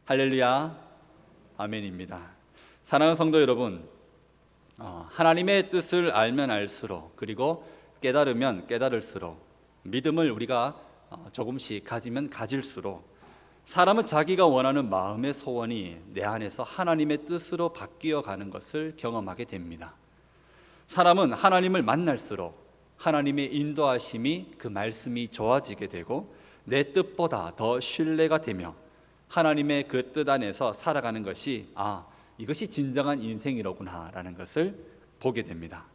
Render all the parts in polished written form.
할렐루야, 아멘입니다. 사랑하는 성도 여러분, 하나님의 뜻을 알면 알수록, 그리고 깨달으면 깨달을수록, 믿음을 우리가 조금씩 가지면 가질수록 사람은 자기가 원하는 마음의 소원이 내 안에서 하나님의 뜻으로 바뀌어 가는 것을 경험하게 됩니다. 사람은 하나님을 만날수록 하나님의 인도하심이, 그 말씀이 좋아지게 되고 내 뜻보다 더 신뢰가 되며 하나님의 그 뜻 안에서 살아가는 것이 이것이 진정한 인생이로구나 라는 것을 보게 됩니다.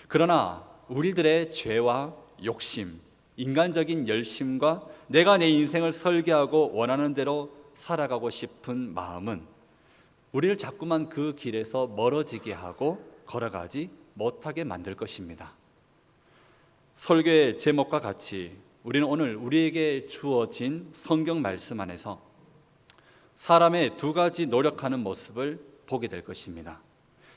그러나 우리들의 죄와 욕심, 인간적인 열심과 내가 내 인생을 설계하고 원하는 대로 살아가고 싶은 마음은 우리를 자꾸만 그 길에서 멀어지게 하고 걸어가지 못하게 만들 것입니다. 설교의 제목과 같이 우리는 오늘 우리에게 주어진 성경 말씀 안에서 사람의 두 가지 노력하는 모습을 보게 될 것입니다.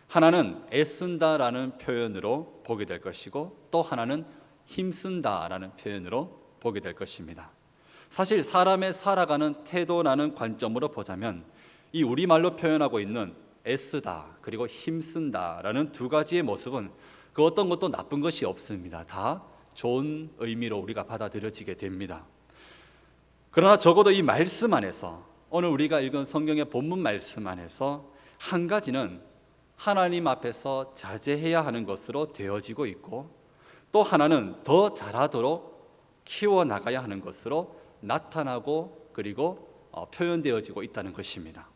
하나는 애쓴다라는 표현으로 보게 될 것이고, 또 하나는 힘쓴다라는 표현으로 보게 될 것입니다. 사실 사람의 살아가는 태도라는 관점으로 보자면 이 우리말로 표현하고 있는 애쓰다 그리고 힘쓴다라는 두 가지의 모습은 그 어떤 것도 나쁜 것이 없습니다. 다 좋은 의미로 우리가 받아들여지게 됩니다. 그러나 적어도 이 말씀 안에서, 오늘 우리가 읽은 성경의 본문 말씀 안에서 한 가지는 하나님 앞에서 자제해야 하는 것으로 되어지고 있고, 또 하나는 더 잘하도록 키워나가야 하는 것으로 나타나고 그리고 표현되어지고 있다는 것입니다.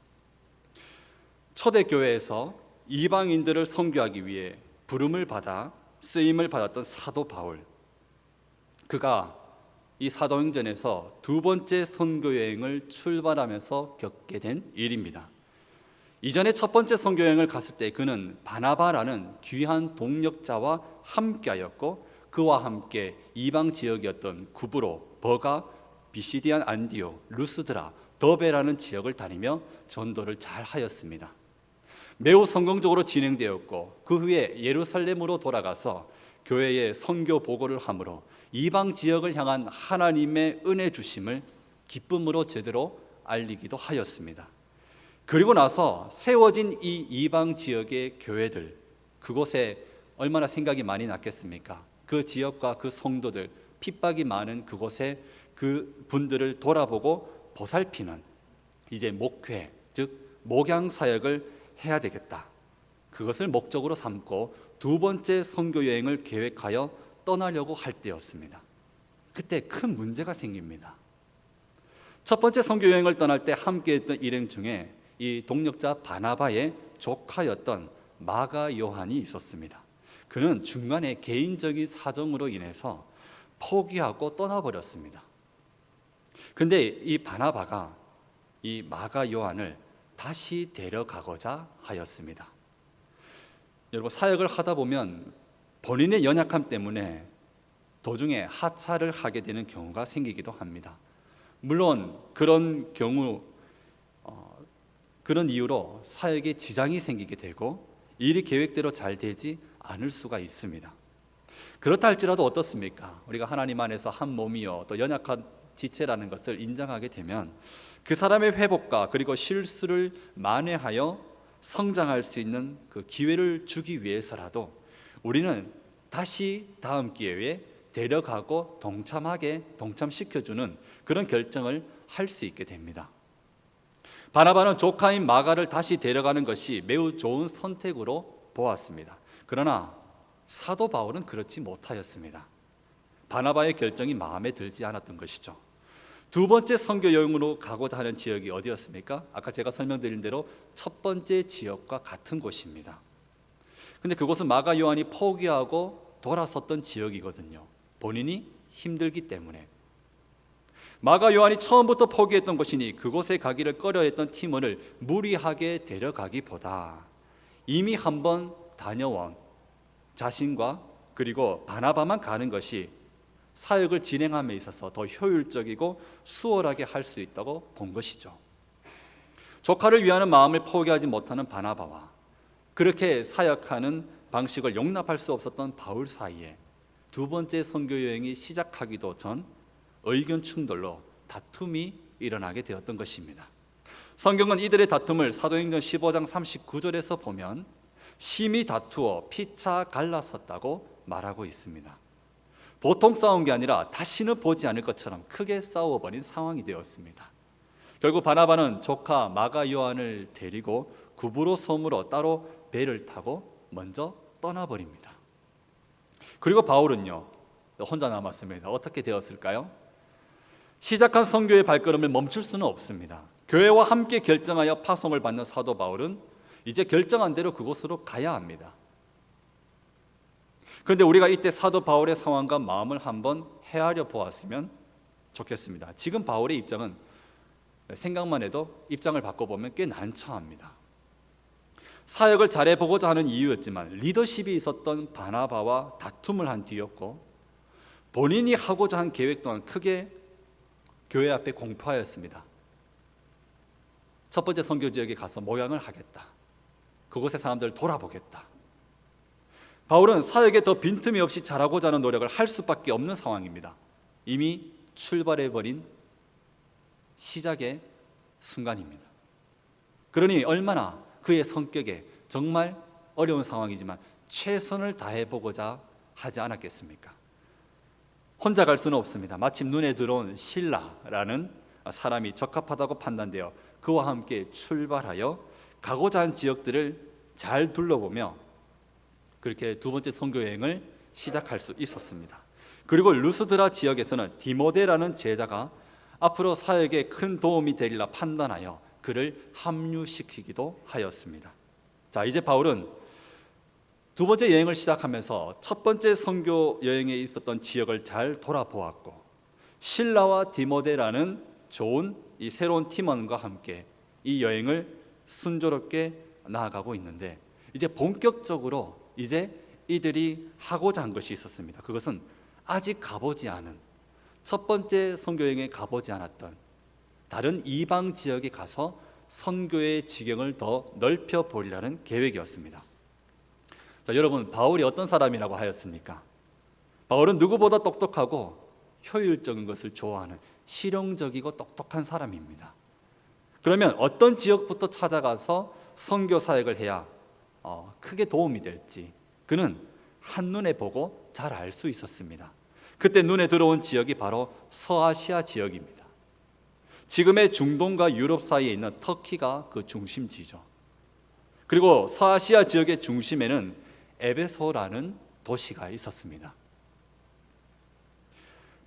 초대교회에서 이방인들을 선교하기 위해 부름을 받아 쓰임을 받았던 사도 바울, 그가 이 사도행전에서 두 번째 선교여행을 출발하면서 겪게 된 일입니다. 이전에 첫 번째 선교여행을 갔을 때 그는 바나바라는 귀한 동역자와 함께하였고, 그와 함께 이방 지역이었던 구브로, 버가, 비시디안 안디오, 루스드라, 더베라는 지역을 다니며 전도를 잘 하였습니다. 매우 성공적으로 진행되었고, 그 후에 예루살렘으로 돌아가서 교회에 선교 보고를 함으로 이방 지역을 향한 하나님의 은혜 주심을 기쁨으로 제대로 알리기도 하였습니다. 그리고 나서 세워진 이 이방 지역의 교회들, 그곳에 얼마나 생각이 많이 났겠습니까? 그 지역과 그 성도들, 핍박이 많은 그곳에 그 분들을 돌아보고 보살피는 이제 목회, 즉 목양 사역을 해야 되겠다. 그것을 목적으로 삼고 두 번째 선교 여행을 계획하여 떠나려고 할 때였습니다. 그때 큰 문제가 생깁니다. 첫 번째 선교 여행을 떠날 때 함께했던 일행 중에 이 동역자 바나바의 조카였던 마가 요한이 있었습니다. 그는 중간에 개인적인 사정으로 인해서 포기하고 떠나버렸습니다. 근데 이 바나바가 이 마가 요한을 다시 데려가고자 하였습니다. 여러분, 사역을 하다 보면 본인의 연약함 때문에 도중에 하차를 하게 되는 경우가 생기기도 합니다. 물론 그런 경우, 그런 이유로 사역에 지장이 생기게 되고 일이 계획대로 잘 되지 않을 수가 있습니다. 그렇다 할지라도 어떻습니까? 우리가 하나님 안에서 한 몸이요 또 연약한 지체라는 것을 인정하게 되면 그 사람의 회복과 그리고 실수를 만회하여 성장할 수 있는 그 기회를 주기 위해서라도 우리는 다시 다음 기회에 데려가고 동참시켜주는 그런 결정을 할 수 있게 됩니다. 바나바는 조카인 마가를 다시 데려가는 것이 매우 좋은 선택으로 보았습니다. 그러나 사도 바울은 그렇지 못하였습니다. 바나바의 결정이 마음에 들지 않았던 것이죠. 두 번째 선교 여행으로 가고자 하는 지역이 어디였습니까? 아까 제가 설명드린 대로 첫 번째 지역과 같은 곳입니다. 근데 그곳은 마가 요한이 포기하고 돌아섰던 지역이거든요. 본인이 힘들기 때문에. 마가 요한이 처음부터 포기했던 것이니 그곳에 가기를 꺼려했던 티모를 무리하게 데려가기보다 이미 한번 다녀온 자신과 그리고 바나바만 가는 것이 사역을 진행함에 있어서 더 효율적이고 수월하게 할 수 있다고 본 것이죠. 조카를 위하는 마음을 포기하지 못하는 바나바와 그렇게 사역하는 방식을 용납할 수 없었던 바울 사이에 두 번째 선교 여행이 시작하기도 전 의견 충돌로 다툼이 일어나게 되었던 것입니다. 성경은 이들의 다툼을 사도행전 15장 39절에서 보면 심히 다투어 피차 갈라섰다고 말하고 있습니다. 보통 싸운 게 아니라 다시는 보지 않을 것처럼 크게 싸워버린 상황이 되었습니다. 결국 바나바는 조카 마가 요한을 데리고 구브로 섬으로 따로 배를 타고 먼저 떠나버립니다. 그리고 바울은요, 혼자 남았습니다. 어떻게 되었을까요? 시작한 선교의 발걸음을 멈출 수는 없습니다. 교회와 함께 결정하여 파송을 받는 사도 바울은 이제 결정한 대로 그곳으로 가야 합니다. 그런데 우리가 이때 사도 바울의 상황과 마음을 한번 헤아려 보았으면 좋겠습니다. 지금 바울의 입장은 생각만 해도 입장을 바꿔보면 꽤 난처합니다. 사역을 잘해보고자 하는 이유였지만 리더십이 있었던 바나바와 다툼을 한 뒤였고, 본인이 하고자 한 계획 또한 크게 교회 앞에 공포하였습니다. 첫 번째 선교 지역에 가서 모양을 하겠다. 그곳의 사람들을 돌아보겠다. 바울은 사역에 더 빈틈이 없이 잘하고자 하는 노력을 할 수밖에 없는 상황입니다. 이미 출발해버린 시작의 순간입니다. 그러니 얼마나 그의 성격에 정말 어려운 상황이지만 최선을 다해보고자 하지 않았겠습니까? 혼자 갈 수는 없습니다. 마침 눈에 들어온 실라라는 사람이 적합하다고 판단되어 그와 함께 출발하여 가고자 한 지역들을 잘 둘러보며 그렇게 두 번째 선교 여행을 시작할 수 있었습니다. 그리고 루스드라 지역에서는 디모데라는 제자가 앞으로 사역에 큰 도움이 되리라 판단하여 그를 합류시키기도 하였습니다. 자, 이제 바울은 두 번째 여행을 시작하면서 첫 번째 선교 여행에 있었던 지역을 잘 돌아보았고, 실라와 디모데라는 좋은 이 새로운 팀원과 함께 이 여행을 순조롭게 나아가고 있는데, 이제 본격적으로 이제 이들이 하고자 한 것이 있었습니다. 그것은 아직 가보지 않은, 첫 번째 선교 여행에 가보지 않았던 다른 이방 지역에 가서 선교의 지경을 더 넓혀 보리라는 계획이었습니다. 자, 여러분, 바울이 어떤 사람이라고 하였습니까? 바울은 누구보다 똑똑하고 효율적인 것을 좋아하는 실용적이고 똑똑한 사람입니다. 그러면 어떤 지역부터 찾아가서 선교 사역을 해야 크게 도움이 될지 그는 한눈에 보고 잘 알 수 있었습니다. 그때 눈에 들어온 지역이 바로 서아시아 지역입니다. 지금의 중동과 유럽 사이에 있는 터키가 그 중심지죠. 그리고 서아시아 지역의 중심에는 에베소라는 도시가 있었습니다.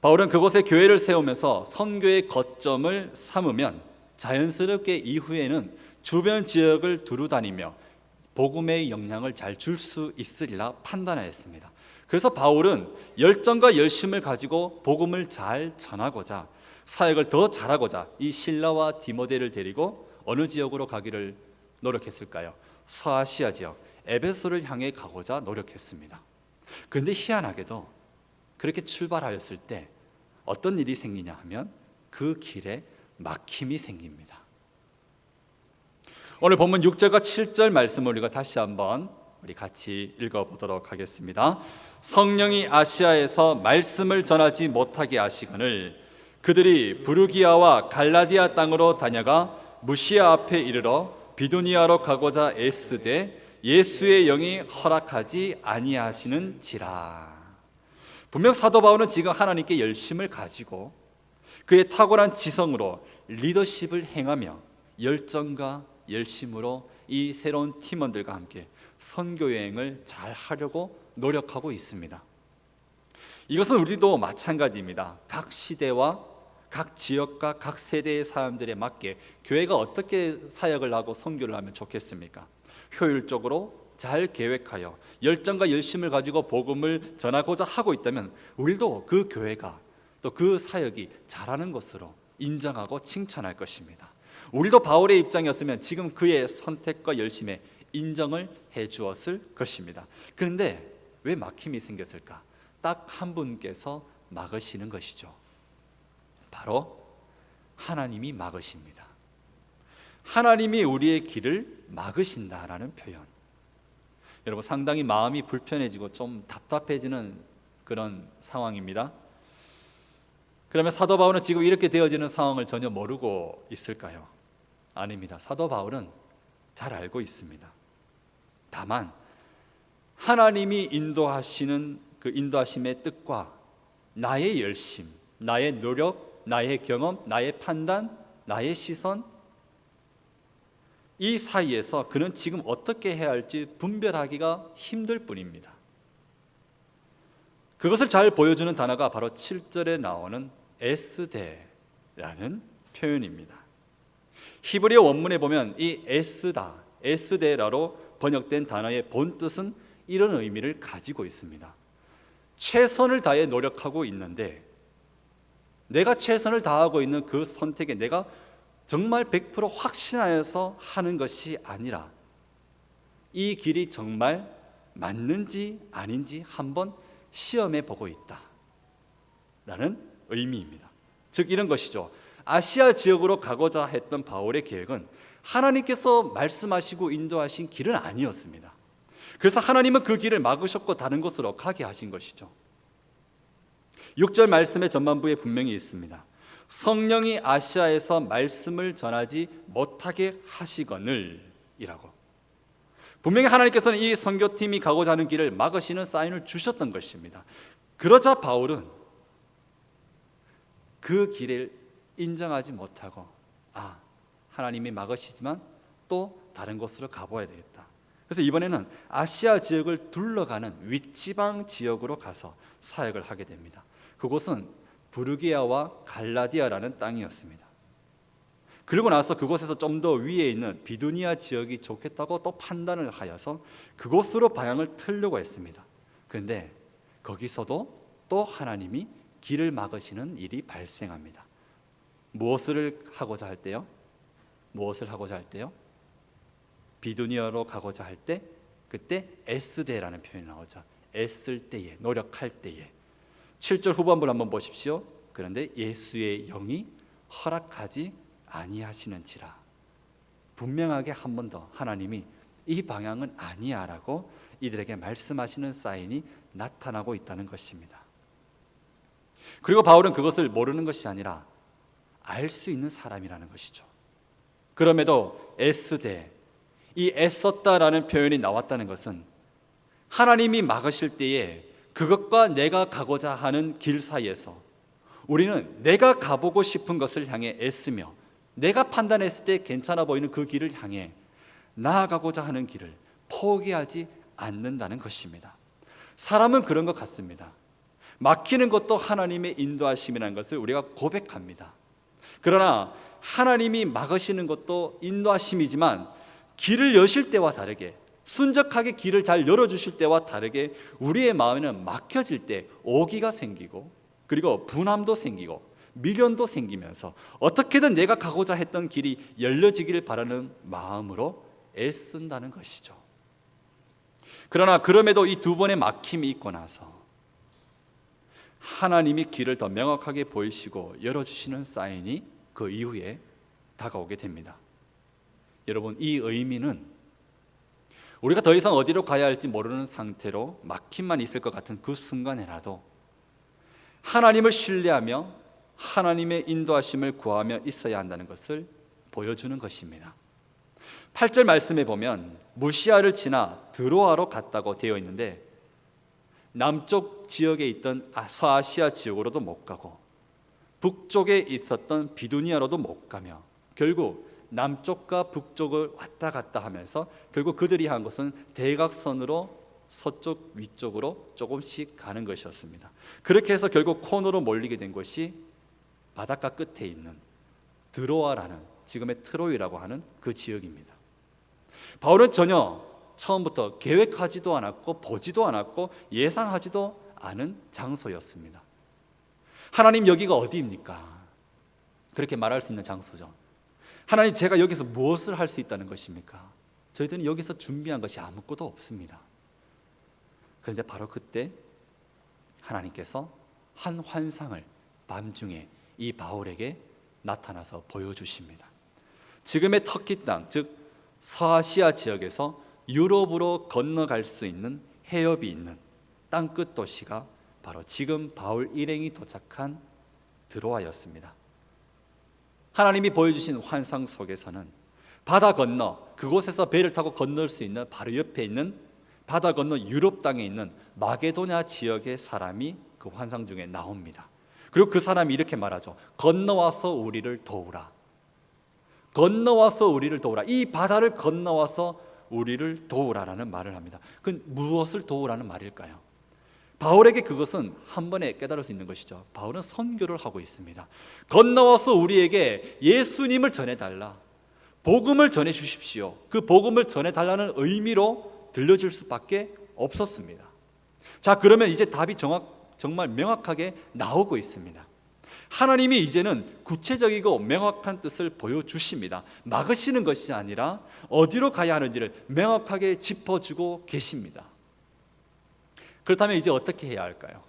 바울은 그곳에 교회를 세우면서 선교의 거점을 삼으면 자연스럽게 이후에는 주변 지역을 두루다니며 복음의 영향을 잘 줄 수 있으리라 판단하였습니다. 그래서 바울은 열정과 열심을 가지고 복음을 잘 전하고자, 사역을 더 잘하고자 이 실라와 디모데를 데리고 어느 지역으로 가기를 노력했을까요? 서아시아 지역 에베소를 향해 가고자 노력했습니다. 그런데 희한하게도 그렇게 출발하였을 때 어떤 일이 생기냐 하면 그 길에 막힘이 생깁니다. 오늘 본문 6절과 7절 말씀을 우리가 다시 한번 우리 같이 읽어보도록 하겠습니다. 성령이 아시아에서 말씀을 전하지 못하게 하시거늘 그들이 부르기아와 갈라디아 땅으로 다녀가 무시아 앞에 이르러 비두니아로 가고자 애쓰되 예수의 영이 허락하지 아니하시는지라. 분명 사도 바울은 지금 하나님께 열심을 가지고 그의 탁월한 지성으로 리더십을 행하며 열정과 열심으로 이 새로운 팀원들과 함께 선교 여행을 잘 하려고 노력하고 있습니다. 이것은 우리도 마찬가지입니다. 각 시대와 각 지역과 각 세대의 사람들에 맞게 교회가 어떻게 사역을 하고 선교를 하면 좋겠습니까? 효율적으로 잘 계획하여 열정과 열심을 가지고 복음을 전하고자 하고 있다면 우리도 그 교회가 또 그 사역이 잘하는 것으로 인정하고 칭찬할 것입니다. 우리도 바울의 입장이었으면 지금 그의 선택과 열심에 인정을 해 주었을 것입니다. 그런데 왜 막힘이 생겼을까? 딱 한 분께서 막으시는 것이죠. 바로 하나님이 막으십니다. 하나님이 우리의 길을 막으신다라는 표현. 여러분, 상당히 마음이 불편해지고 좀 답답해지는 그런 상황입니다. 그러면 사도 바울은 지금 이렇게 되어지는 상황을 전혀 모르고 있을까요? 아닙니다. 사도 바울은 잘 알고 있습니다. 다만 하나님이 인도하시는 그 인도하심의 뜻과 나의 열심, 나의 노력, 나의 경험, 나의 판단, 나의 시선, 이 사이에서 그는 지금 어떻게 해야 할지 분별하기가 힘들 뿐입니다. 그것을 잘 보여주는 단어가 바로 7절에 나오는 에스데라는 표현입니다. 히브리어 원문에 보면 이 에스다, 에스데라로 번역된 단어의 본 뜻은 이런 의미를 가지고 있습니다. 최선을 다해 노력하고 있는데 내가 최선을 다하고 있는 그 선택에 내가 정말 100% 확신하여서 하는 것이 아니라 이 길이 정말 맞는지 아닌지 한번 시험해 보고 있다 라는 의미입니다. 즉 이런 것이죠. 아시아 지역으로 가고자 했던 바울의 계획은 하나님께서 말씀하시고 인도하신 길은 아니었습니다. 그래서 하나님은 그 길을 막으셨고 다른 곳으로 가게 하신 것이죠. 6절 말씀의 전반부에 분명히 있습니다. 성령이 아시아에서 말씀을 전하지 못하게 하시거늘 이라고. 분명히 하나님께서는 이 선교팀이 가고자 하는 길을 막으시는 사인을 주셨던 것입니다. 그러자 바울은 그 길을 인정하지 못하고 하나님이 막으시지만 또 다른 곳으로 가봐야 되겠다. 그래서 이번에는 아시아 지역을 둘러가는 윗지방 지역으로 가서 사역을 하게 됩니다. 그곳은 부르기아와 갈라디아라는 땅이었습니다. 그리고 나서 그곳에서 좀 더 위에 있는 비두니아 지역이 좋겠다고 또 판단을 하여서 그곳으로 방향을 틀려고 했습니다. 그런데 거기서도 또 하나님이 길을 막으시는 일이 발생합니다. 무엇을 하고자 할 때요? 비두니아로 가고자 할 때 그때 에스데라는 표현이 나오죠. 애쓸 때에, 노력할 때에. 7절 후반부를 한번 보십시오. 그런데 예수의 영이 허락하지 아니하시는지라. 분명하게 한 번 더 하나님이 이 방향은 아니야라고 이들에게 말씀하시는 사인이 나타나고 있다는 것입니다. 그리고 바울은 그것을 모르는 것이 아니라 알 수 있는 사람이라는 것이죠. 그럼에도 에스데, 이 애썼다라는 표현이 나왔다는 것은 하나님이 막으실 때에 그것과 내가 가고자 하는 길 사이에서 우리는 내가 가보고 싶은 것을 향해 애쓰며 내가 판단했을 때 괜찮아 보이는 그 길을 향해 나아가고자 하는 길을 포기하지 않는다는 것입니다. 사람은 그런 것 같습니다. 막히는 것도 하나님의 인도하심이라는 것을 우리가 고백합니다. 그러나 하나님이 막으시는 것도 인도하심이지만 길을 여실 때와 다르게 순적하게 길을 잘 열어주실 때와 다르게 우리의 마음에는 막혀질 때 오기가 생기고 그리고 분함도 생기고 미련도 생기면서 어떻게든 내가 가고자 했던 길이 열려지기를 바라는 마음으로 애쓴다는 것이죠. 그러나 그럼에도 이 두 번의 막힘이 있고 나서 하나님이 길을 더 명확하게 보이시고 열어주시는 사인이 그 이후에 다가오게 됩니다. 여러분, 이 의미는 우리가 더 이상 어디로 가야 할지 모르는 상태로 막힘만 있을 것 같은 그 순간에라도 하나님을 신뢰하며 하나님의 인도하심을 구하며 있어야 한다는 것을 보여주는 것입니다. 8절 말씀에 보면 무시아를 지나 드로아로 갔다고 되어 있는데 남쪽 지역에 있던 서아시아 지역으로도 못 가고 북쪽에 있었던 비두니아로도 못 가며 결국 남쪽과 북쪽을 왔다 갔다 하면서 결국 그들이 한 것은 대각선으로 서쪽 위쪽으로 조금씩 가는 것이었습니다. 그렇게 해서 결국 코너로 몰리게 된 것이 바닷가 끝에 있는 드로아라는 지금의 트로이라고 하는 그 지역입니다. 바울은 전혀 처음부터 계획하지도 않았고 보지도 않았고 예상하지도 않은 장소였습니다. 하나님, 여기가 어디입니까? 그렇게 말할 수 있는 장소죠. 하나님, 제가 여기서 무엇을 할 수 있다는 것입니까? 저희들은 여기서 준비한 것이 아무것도 없습니다. 그런데 바로 그때 하나님께서 한 환상을 밤중에 이 바울에게 나타나서 보여주십니다. 지금의 터키 땅, 즉 서아시아 지역에서 유럽으로 건너갈 수 있는 해협이 있는 땅끝 도시가 바로 지금 바울 일행이 도착한 드로아였습니다. 하나님이 보여주신 환상 속에서는 바다 건너 그곳에서 배를 타고 건널 수 있는 바로 옆에 있는 바다 건너 유럽 땅에 있는 마게도냐 지역의 사람이 그 환상 중에 나옵니다. 그리고 그 사람이 이렇게 말하죠. 건너와서 우리를 도우라. 건너와서 우리를 도우라. 이 바다를 건너와서 우리를 도우라라는 말을 합니다. 그 무엇을 도우라는 말일까요? 바울에게 그것은 한 번에 깨달을 수 있는 것이죠. 바울은 선교를 하고 있습니다. 건너와서 우리에게 예수님을 전해달라. 복음을 전해 주십시오. 그 복음을 전해달라는 의미로 들려줄 수밖에 없었습니다. 자, 그러면 이제 답이 정말 명확하게 나오고 있습니다. 하나님이 이제는 구체적이고 명확한 뜻을 보여주십니다. 막으시는 것이 아니라 어디로 가야 하는지를 명확하게 짚어주고 계십니다. 그렇다면 이제 어떻게 해야 할까요?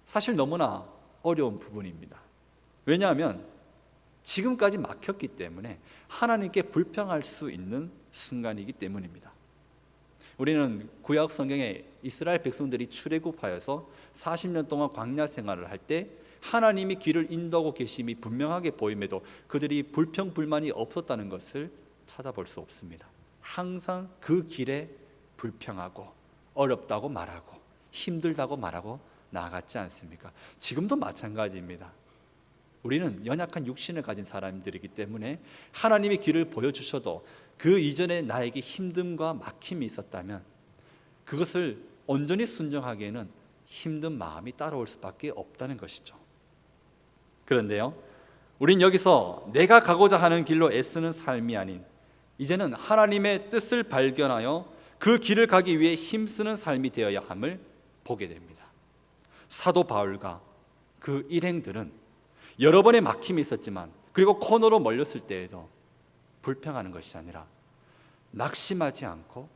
사실 너무나 어려운 부분입니다. 왜냐하면 지금까지 막혔기 때문에 하나님께 불평할 수 있는 순간이기 때문입니다. 우리는 구약 성경에 이스라엘 백성들이 출애굽하여서 40년 동안 광야 생활을 할 때 하나님이 길을 인도하고 계심이 분명하게 보임에도 그들이 불평 불만이 없었다는 것을 찾아볼 수 없습니다. 항상 그 길에 불평하고 어렵다고 말하고 힘들다고 말하고 나아갔지 않습니까? 지금도 마찬가지입니다. 우리는 연약한 육신을 가진 사람들이기 때문에 하나님의 길을 보여주셔도 그 이전에 나에게 힘듦과 막힘이 있었다면 그것을 온전히 순종하기에는 힘든 마음이 따라올 수밖에 없다는 것이죠. 그런데요, 우린 여기서 내가 가고자 하는 길로 애쓰는 삶이 아닌 이제는 하나님의 뜻을 발견하여 그 길을 가기 위해 힘쓰는 삶이 되어야 함을 보게 됩니다. 사도 바울과 그 일행들은 여러 번의 막힘이 있었지만 그리고 코너로 몰렸을 때에도 불평하는 것이 아니라 낙심하지 않고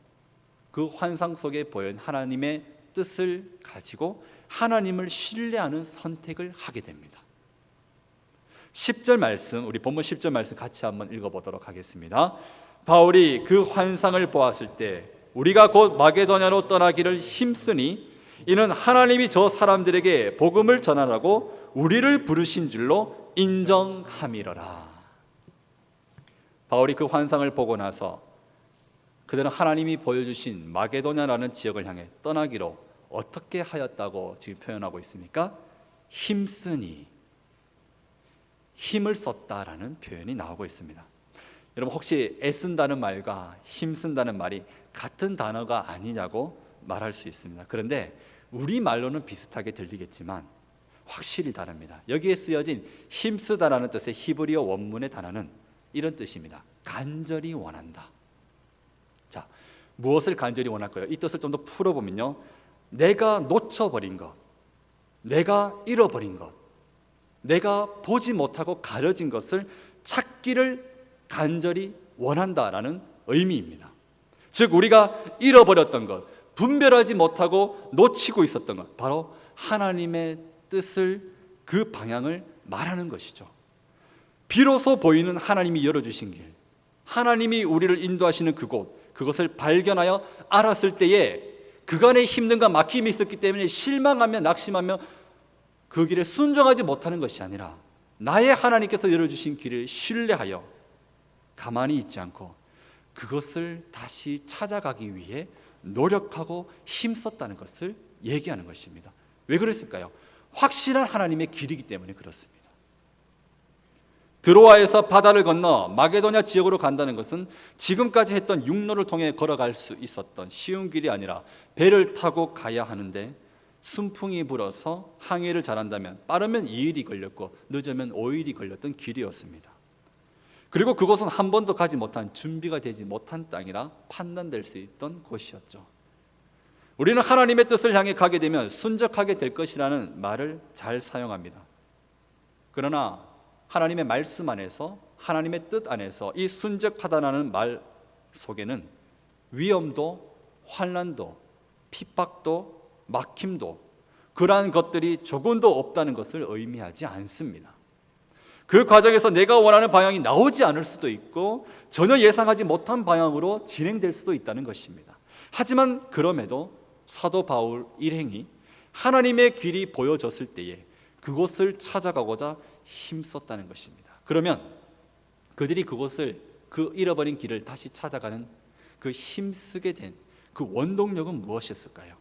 그 환상 속에 보인 하나님의 뜻을 가지고 하나님을 신뢰하는 선택을 하게 됩니다. 10절 말씀, 우리 본문 10절 말씀 같이 한번 읽어보도록 하겠습니다. 바울이 그 환상을 보았을 때 우리가 곧 마게도냐로 떠나기를 힘쓰니 이는 하나님이 저 사람들에게 복음을 전하라고 우리를 부르신 줄로 인정함이로라. 바울이 그 환상을 보고 나서 그들은 하나님이 보여주신 마게도냐라는 지역을 향해 떠나기로 어떻게 하였다고 지금 표현하고 있습니까? 힘쓰니, 힘을 썼다라는 표현이 나오고 있습니다. 여러분 혹시 애쓴다는 말과 힘쓴다는 말이 같은 단어가 아니냐고 말할 수 있습니다. 그런데 우리말로는 비슷하게 들리겠지만 확실히 다릅니다. 여기에 쓰여진 힘쓰다라는 뜻의 히브리어 원문의 단어는 이런 뜻입니다. 간절히 원한다. 자, 무엇을 간절히 원할까요? 이 뜻을 좀 더 풀어보면요, 내가 놓쳐버린 것, 내가 잃어버린 것, 내가 보지 못하고 가려진 것을 찾기를 간절히 원한다라는 의미입니다. 즉 우리가 잃어버렸던 것, 분별하지 못하고 놓치고 있었던 것, 바로 하나님의 뜻을, 그 방향을 말하는 것이죠. 비로소 보이는 하나님이 열어주신 길, 하나님이 우리를 인도하시는 그곳, 그것을 발견하여 알았을 때에 그간의 힘듦과 막힘이 있었기 때문에 실망하며 낙심하며 그 길에 순종하지 못하는 것이 아니라 나의 하나님께서 열어주신 길을 신뢰하여 가만히 있지 않고 그것을 다시 찾아가기 위해 노력하고 힘썼다는 것을 얘기하는 것입니다. 왜 그랬을까요? 확실한 하나님의 길이기 때문에 그렇습니다. 드로아에서 바다를 건너 마게도냐 지역으로 간다는 것은 지금까지 했던 육로를 통해 걸어갈 수 있었던 쉬운 길이 아니라 배를 타고 가야 하는데 순풍이 불어서 항해를 잘한다면 빠르면 2일이 걸렸고 늦으면 5일이 걸렸던 길이었습니다. 그리고 그곳은 한 번도 가지 못한, 준비가 되지 못한 땅이라 판단될 수 있던 곳이었죠. 우리는 하나님의 뜻을 향해 가게 되면 순적하게 될 것이라는 말을 잘 사용합니다. 그러나 하나님의 말씀 안에서, 하나님의 뜻 안에서 이 순적하다라는 말 속에는 위험도, 환난도, 핍박도, 막힘도, 그러한 것들이 조금도 없다는 것을 의미하지 않습니다. 그 과정에서 내가 원하는 방향이 나오지 않을 수도 있고 전혀 예상하지 못한 방향으로 진행될 수도 있다는 것입니다. 하지만 그럼에도 사도 바울 일행이 하나님의 길이 보여졌을 때에 그곳을 찾아가고자 힘썼다는 것입니다. 그러면 그들이 그곳을, 그 잃어버린 길을 다시 찾아가는 그 힘쓰게 된 그 원동력은 무엇이었을까요?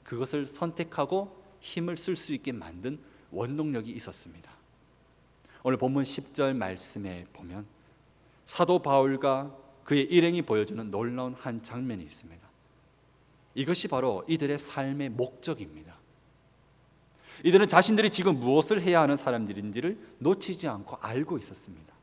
그것을 선택하고 힘을 쓸 수 있게 만든 원동력이 있었습니다. 오늘 본문 10절 말씀에 보면 사도 바울과 그의 일행이 보여주는 놀라운 한 장면이 있습니다. 이것이 바로 이들의 삶의 목적입니다. 이들은 자신들이 지금 무엇을 해야 하는 사람들인지를 놓치지 않고 알고 있었습니다.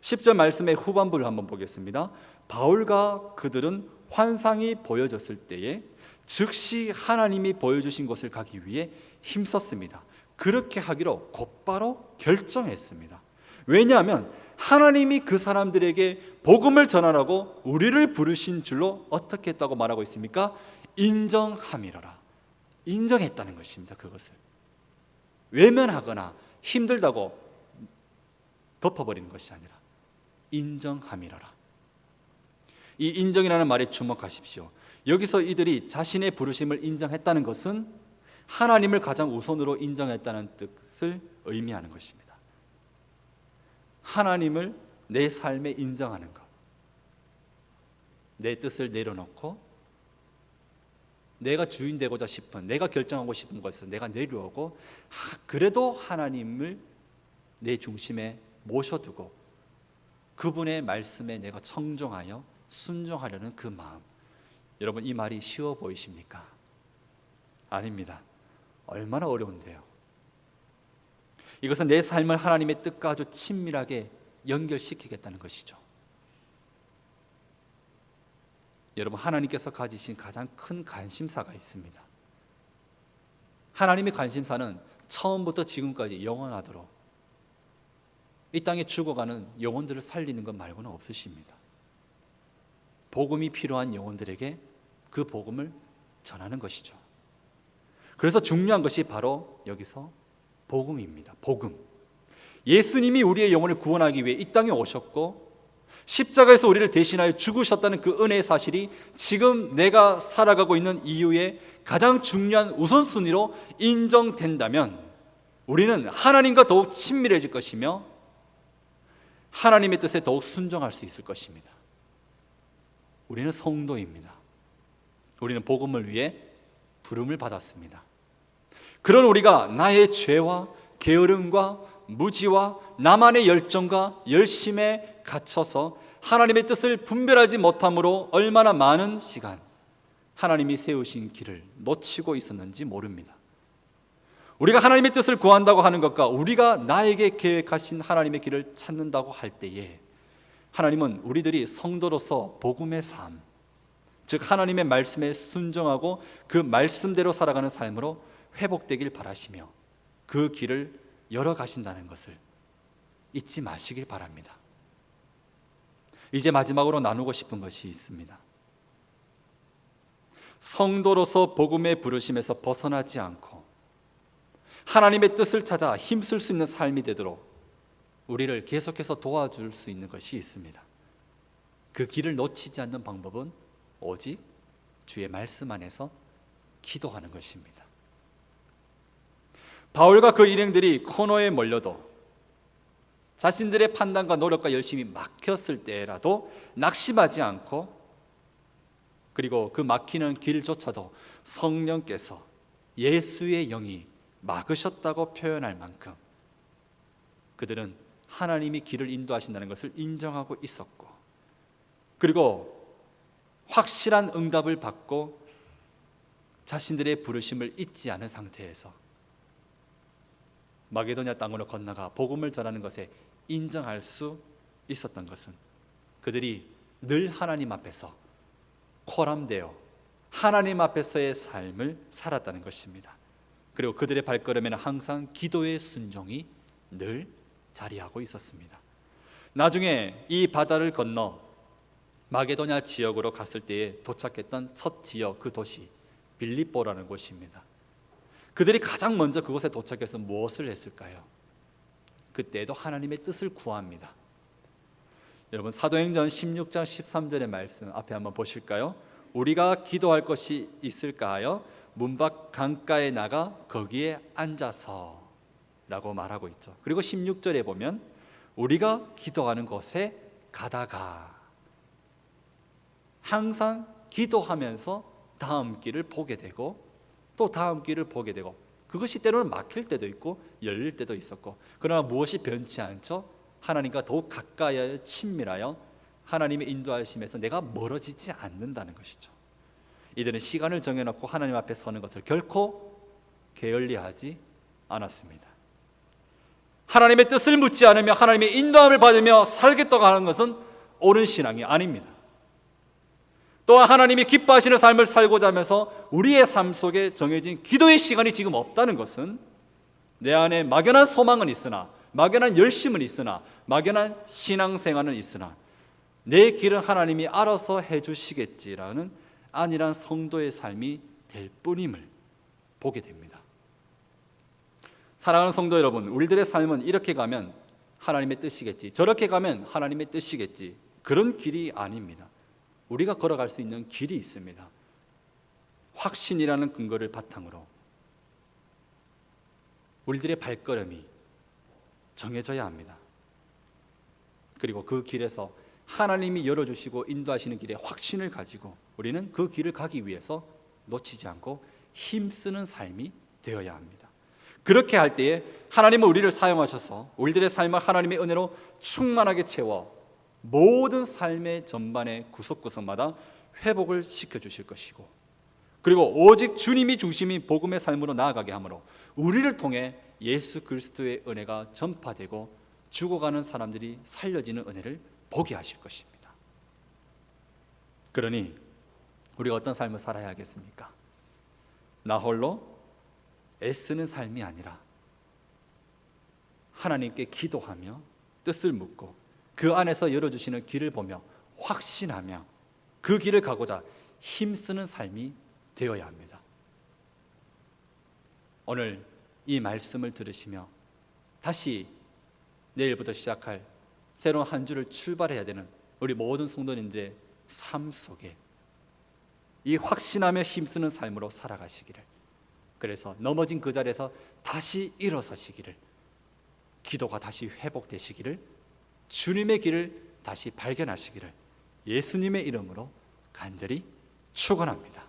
10절 말씀의 후반부를 한번 보겠습니다. 바울과 그들은 환상이 보여졌을 때에 즉시 하나님이 보여주신 곳을 가기 위해 힘썼습니다. 그렇게 하기로 곧바로 결정했습니다. 왜냐하면 하나님이 그 사람들에게 복음을 전하라고 우리를 부르신 줄로 어떻게 했다고 말하고 있습니까? 인정함이로라. 인정했다는 것입니다. 그것을 외면하거나 힘들다고 덮어버리는 것이 아니라 인정함이로라. 이 인정이라는 말에 주목하십시오. 여기서 이들이 자신의 부르심을 인정했다는 것은 하나님을 가장 우선으로 인정했다는 뜻을 의미하는 것입니다. 하나님을 내 삶에 인정하는 것, 내 뜻을 내려놓고 내가 주인 되고자 싶은, 내가 결정하고 싶은 것을 내가 내려오고 그래도 하나님을 내 중심에 모셔두고 그분의 말씀에 내가 청종하여 순종하려는 그 마음. 여러분, 이 말이 쉬워 보이십니까? 아닙니다. 얼마나 어려운데요. 이것은 내 삶을 하나님의 뜻과 아주 친밀하게 연결시키겠다는 것이죠. 여러분, 하나님께서 가지신 가장 큰 관심사가 있습니다. 하나님의 관심사는 처음부터 지금까지 영원하도록 이 땅에 죽어가는 영혼들을 살리는 것 말고는 없으십니다. 복음이 필요한 영혼들에게 그 복음을 전하는 것이죠. 그래서 중요한 것이 바로 여기서 복음입니다. 복음. 예수님이 우리의 영혼을 구원하기 위해 이 땅에 오셨고 십자가에서 우리를 대신하여 죽으셨다는 그 은혜의 사실이 지금 내가 살아가고 있는 이유의 가장 중요한 우선순위로 인정된다면 우리는 하나님과 더욱 친밀해질 것이며 하나님의 뜻에 더욱 순종할 수 있을 것입니다. 우리는 성도입니다. 우리는 복음을 위해 부름을 받았습니다. 그런 우리가 나의 죄와 게으름과 무지와 나만의 열정과 열심에 갇혀서 하나님의 뜻을 분별하지 못함으로 얼마나 많은 시간 하나님이 세우신 길을 놓치고 있었는지 모릅니다. 우리가 하나님의 뜻을 구한다고 하는 것과 우리가 나에게 계획하신 하나님의 길을 찾는다고 할 때에 하나님은 우리들이 성도로서 복음의 삶, 즉 하나님의 말씀에 순종하고 그 말씀대로 살아가는 삶으로 회복되길 바라시며 그 길을 열어가신다는 것을 잊지 마시길 바랍니다. 이제 마지막으로 나누고 싶은 것이 있습니다. 성도로서 복음의 부르심에서 벗어나지 않고 하나님의 뜻을 찾아 힘쓸 수 있는 삶이 되도록 우리를 계속해서 도와줄 수 있는 것이 있습니다. 그 길을 놓치지 않는 방법은 오직 주의 말씀 안에서 기도하는 것입니다. 바울과 그 일행들이 코너에 몰려도 자신들의 판단과 노력과 열심이 막혔을 때라도 낙심하지 않고 그리고 그 막히는 길조차도 성령께서 예수의 영이 막으셨다고 표현할 만큼 그들은 하나님이 길을 인도하신다는 것을 인정하고 있었고 그리고 확실한 응답을 받고 자신들의 부르심을 잊지 않은 상태에서 마게도냐 땅으로 건너가 복음을 전하는 것에 인정할 수 있었던 것은 그들이 늘 하나님 앞에서 코람되어 하나님 앞에서의 삶을 살았다는 것입니다. 그리고 그들의 발걸음에는 항상 기도의 순종이 늘 자리하고 있었습니다. 나중에 이 바다를 건너 마게도냐 지역으로 갔을 때에 도착했던 첫 지역, 그 도시 빌립보라는 곳입니다. 그들이 가장 먼저 그곳에 도착해서 무엇을 했을까요? 그때도 하나님의 뜻을 구합니다. 여러분, 사도행전 16장 13절의 말씀 앞에 한번 보실까요? 우리가 기도할 것이 있을까 하여 문밖 강가에 나가 거기에 앉아서 라고 말하고 있죠. 그리고 16절에 보면 우리가 기도하는 곳에 가다가 항상 기도하면서 다음 길을 보게 되고 또 다음 길을 보게 되고, 그것이 때로는 막힐 때도 있고 열릴 때도 있었고, 그러나 무엇이 변치 않죠? 하나님과 더욱 가까이 친밀하여 하나님의 인도하심에서 내가 멀어지지 않는다는 것이죠. 이들은 시간을 정해놓고 하나님 앞에 서는 것을 결코 게을리하지 않았습니다. 하나님의 뜻을 묻지 않으며 하나님의 인도함을 받으며 살겠다고 하는 것은 옳은 신앙이 아닙니다. 또한 하나님이 기뻐하시는 삶을 살고자 하면서 우리의 삶 속에 정해진 기도의 시간이 지금 없다는 것은 내 안에 막연한 소망은 있으나, 막연한 열심은 있으나, 막연한 신앙생활은 있으나 내 길은 하나님이 알아서 해주시겠지라는 안일한 성도의 삶이 될 뿐임을 보게 됩니다. 사랑하는 성도 여러분, 우리들의 삶은 이렇게 가면 하나님의 뜻이겠지, 저렇게 가면 하나님의 뜻이겠지, 그런 길이 아닙니다. 우리가 걸어갈 수 있는 길이 있습니다. 확신이라는 근거를 바탕으로 우리들의 발걸음이 정해져야 합니다. 그리고 그 길에서 하나님이 열어주시고 인도하시는 길에 확신을 가지고 우리는 그 길을 가기 위해서 놓치지 않고 힘쓰는 삶이 되어야 합니다. 그렇게 할 때에 하나님은 우리를 사용하셔서 우리들의 삶을 하나님의 은혜로 충만하게 채워 모든 삶의 전반의 구석구석마다 회복을 시켜주실 것이고, 그리고 오직 주님이 중심인 복음의 삶으로 나아가게 하므로 우리를 통해 예수 그리스도의 은혜가 전파되고 죽어가는 사람들이 살려지는 은혜를 보게 하실 것입니다. 그러니 우리가 어떤 삶을 살아야 하겠습니까? 나 홀로 애쓰는 삶이 아니라 하나님께 기도하며 뜻을 묻고 그 안에서 열어주시는 길을 보며 확신하며 그 길을 가고자 힘쓰는 삶이 되어야 합니다. 오늘 이 말씀을 들으시며 다시 내일부터 시작할 새로운 한 주를 출발해야 되는 우리 모든 성도님들의 삶 속에 이 확신하며 힘쓰는 삶으로 살아가시기를, 그래서 넘어진 그 자리에서 다시 일어서시기를, 기도가 다시 회복되시기를, 주님의 길을 다시 발견하시기를 예수님의 이름으로 간절히 축원합니다.